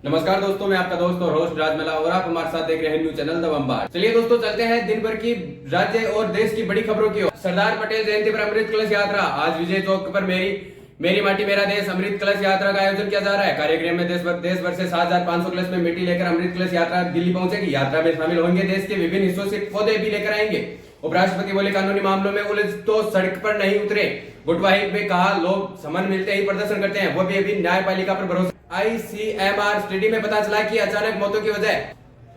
नमस्कार दोस्तों, मैं आपका दोस्त और होस्ट राजमला और आप हमारे साथ देख रहे हैं न्यूज चैनल द बम्बार। चलिए दोस्तों, चलते हैं दिन भर की राज्य और देश की बड़ी खबरों की ओर। सरदार पटेल जयंती पर अमृत कलश यात्रा। आज विजय चौक पर मेरी माटी मेरा देश अमृत कलश यात्रा का आयोजन किया जा रहा है। कार्यक्रम में देश भर से 7,500 कलश में मिट्टी लेकर अमृत कलश यात्रा दिल्ली पहुंचेगी। यात्रा में शामिल होंगे देश के विभिन्न हिस्सों से पौधे भी लेकर आएंगे। उपराष्ट्रपति बोले, कानूनी मामलों में उलझ तो सड़क पर नहीं उतरे। गुटवाही में कहा, लोग समन मिलते ही प्रदर्शन करते हैं, वो भी अभी न्यायपालिका पर भरोसा। ICMR स्टडी में पता चला कि अचानक मौतों की वजह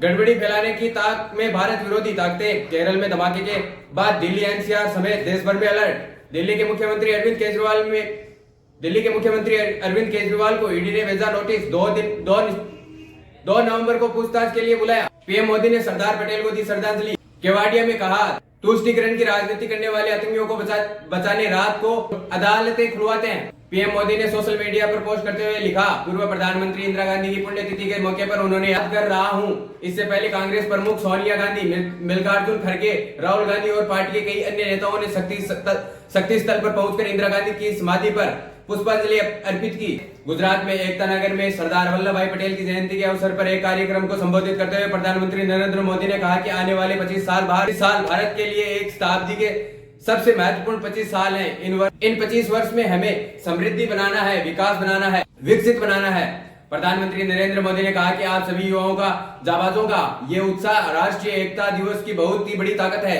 गड़बड़ी फैलाने की ताक में भारत विरोधी ताकतें। केरल में धमाके के बाद दिल्ली NCR समेत देश भर में अलर्ट। दिल्ली के मुख्यमंत्री अरविंद केजरीवाल को ईडी ने भेजा नोटिस। 2 नवंबर को पूछताछ के लिए बुलाया। PM मोदी ने सरदार पटेल को दी श्रद्धांजलि। केवाडिया में कहा, तुष्टीकरण की राजनीति करने वाले आतंकियों को बचाने रात को अदालतें खुलवाते हैं। PM मोदी ने सोशल मीडिया पर पोस्ट करते हुए लिखा, पूर्व प्रधानमंत्री इंदिरा गांधी की पुण्यतिथि के मौके पर उन्होंने याद कर रहा हूं। इससे पहले कांग्रेस प्रमुख सोनिया गांधी, मल्लिकार्जुन खड़गे, राहुल गांधी और पार्टी के कई अन्य नेताओं ने शक्ति स्थल पर पहुंचकर इंदिरा गांधी की समाधि पर पुष्पांजलि अर्पित की। गुजरात में एकता नगर में सरदार वल्लभ भाई पटेल की जयंती के अवसर पर एक कार्यक्रम को संबोधित करते हुए प्रधानमंत्री नरेंद्र मोदी ने कहा कि आने वाले 25 साल भारत के लिए एक शताब्दी के सबसे महत्वपूर्ण 25 साल हैं। इन 25 वर्ष में हमें समृद्धि बनाना है, विकास बनाना है, विकसित बनाना है। प्रधानमंत्री नरेंद्र मोदी ने कहा कि आप सभी युवाओं का, जाबाजों का ये उत्साह राष्ट्रीय एकता दिवस की बहुत ही बड़ी ताकत है।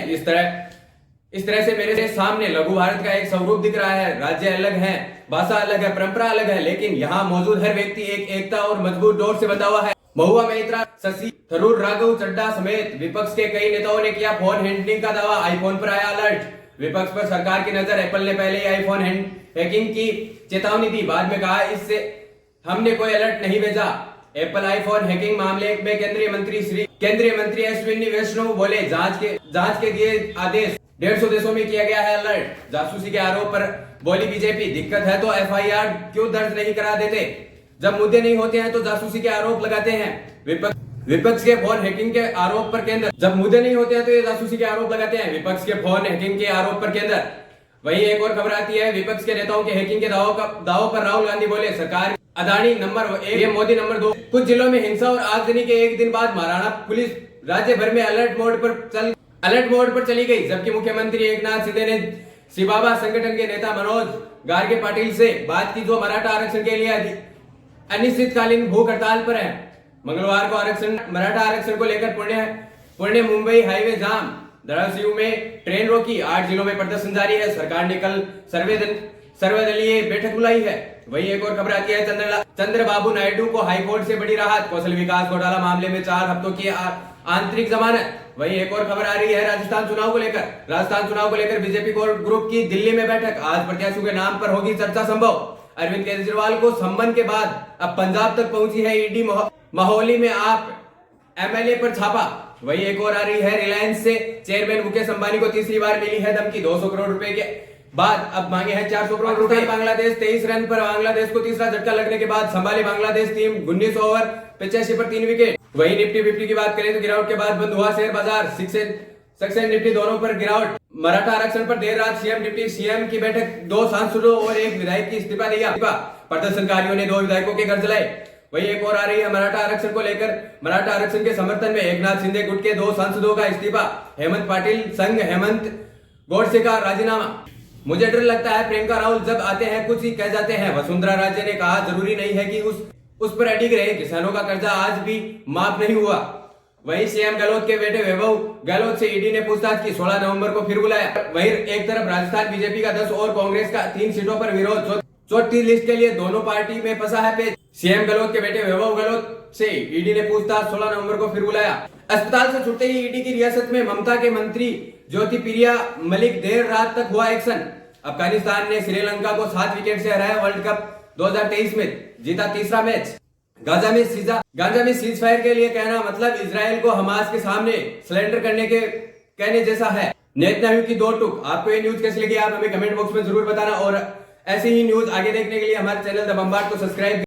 इस तरह से मेरे सामने लघु भारत का एक स्वरूप दिख रहा है। राज्य अलग है, भाषा अलग है, परंपरा अलग है, लेकिन यहाँ मौजूद हर व्यक्ति एक एकता और मजबूत डोर से बंधा हुआ है। महुआ महित्रा, शशि थरूर, राघव चड्ढा समेत विपक्ष के कई नेताओं ने किया फोन हैंडलिंग का दावा। आईफोन पर आया अलर्ट। विपक्ष पर सरकार की नजर। एप्पल ने पहले ही आईफोन हैकिंग की चेतावनी दी, बाद में कहा इससे हमने कोई अलर्ट नहीं भेजा। एप्पल आईफोन हैकिंग मामले में केंद्रीय मंत्री अश्विनी वैष्णव बोले, जांच के दिए आदेश। 150 देशों में किया गया है अलर्ट। जासूसी के आरोप पर बोली बीजेपी, दिक्कत है तो FIR क्यों दर्ज नहीं करा देते? जब मुद्दे नहीं होते हैं तो जासूसी के आरोप लगाते हैं। विपक्ष के फोन हैकिंग के आरोप पर केंद्र। जब मुद्दे नहीं होते हैं तो ये जासूसी के आरोप लगाते हैं। विपक्ष के फोन हैकिंग के आरोप पर केंद्र। वहीं एक और खबर आती है, विपक्ष के नेताओं के हैकिंग के दावों पर राहुल गांधी बोले, सरकार अदानी नंबर 1, मोदी नंबर 2। कुछ जिलों में हिंसा और आगजनी के एक दिन बाद महाराणा पुलिस राज्य भर में अलर्ट मोड पर चली गई। जबकि मुख्यमंत्री एकनाथ शिंदे ने सिबाबा संगठन के नेता मनोज गार्गे पाटिल से बात की, जो मराठा आरक्षण के लिए अनिश्चितकालीन भूख हड़ताल पर है। मंगलवार को मराठा आरक्षण को लेकर पुणे मुंबई हाईवे जाम। धाराशिव में ट्रेन रोकी। 8 जिलों में प्रदर्शन जारी है। सरकार ने कल सर्वदलीय बैठक बुलाई है। वही एक और खबर आती है, चंद्रबाबू नायडू को हाईकोर्ट से बड़ी राहत। कौशल विकास घोटाला मामले में 4 हफ्तों की आंतरिक जमानत। वही एक और खबर आ रही है, राजस्थान चुनाव को लेकर बीजेपी कोर ग्रुप की दिल्ली में बैठक। आज प्रत्याशियों के नाम पर होगी चर्चा संभव। अरविंद केजरीवाल को सम्मन के बाद अब पंजाब तक पहुंची है ईडी। मोहाली में आप MLA पर छापा। वही एक और आ रही है, रिलायंस से चेयरमैन मुकेश अंबानी को तीसरी बार मिली है धमकी। 200 करोड़ रुपए के बाद अब मांगे हैं 400 करोड़ रुपए। बांग्लादेश 23 रन पर बांग्लादेश को तीसरा झटका लगने के बाद संभाली बांग्लादेश टीम। 19 ओवर 85 पर 3 विकेट। वही निफ्टी 50 की बात करें तो गिरावट के बाद बंद हुआ शेयर बाजार। सेंसेक्स निफ्टी दोनों पर गिरावट। मराठा आरक्षण पर देर रात डिप्टी CM की बैठक। 2 सांसदों और 1 विधायक की इस्तीफा दिया। प्रदर्शनकारियों ने 2 विधायकों के घर जलाए। वही एक और आ रही है, मराठा आरक्षण को लेकर मराठा आरक्षण के समर्थन में एकनाथ शिंदे गुट के 2 सांसदों का इस्तीफा। हेमंत पाटिल संग हेमंत गोडसे का राजीनामा। मुझे डर लगता है प्रियंका राहुल जब आते हैं कुछ ही कह जाते हैं। वसुंधरा राजे ने कहा, जरूरी नहीं है कि उस पर अडिग रहे। किसानों का कर्जा आज भी माफ नहीं हुआ। वहीं CM गहलोत के बेटे वैभव गहलोत से ईडी ने पूछताछ की। 16 नवंबर को फिर बुलाया। वहीं एक तरफ राजस्थान बीजेपी का 10 और कांग्रेस का 3 सीटों पर विरोध। चौथी लिस्ट के लिए दोनों पार्टी में फंसा है पेच। CM गहलोत के बेटे वैभव गहलोत से ईडी ने पूछताछ 16 नवंबर को फिर बुलाया। अस्पताल से छुटते ही ईडी की रियासत में ममता के मंत्री ज्योतिप्रिया मलिक देर रात तक हुआ एक्शन। अफगानिस्तान ने श्रीलंका को 7 विकेट से हराया। वर्ल्ड कप 2023 में जीता तीसरा मैच। गाजा में सीज फायर के लिए कहना मतलब इजराइल को हमास के सामने सरेंडर कहने जैसा है। नेतन्याहू की 2 टूक। आपको ये न्यूज कैसी लगी आप हमें कमेंट बॉक्स में जरूर बताना, और ऐसी ही न्यूज आगे देखने के लिए हमारे चैनल द बम्बार्ड को सब्सक्राइब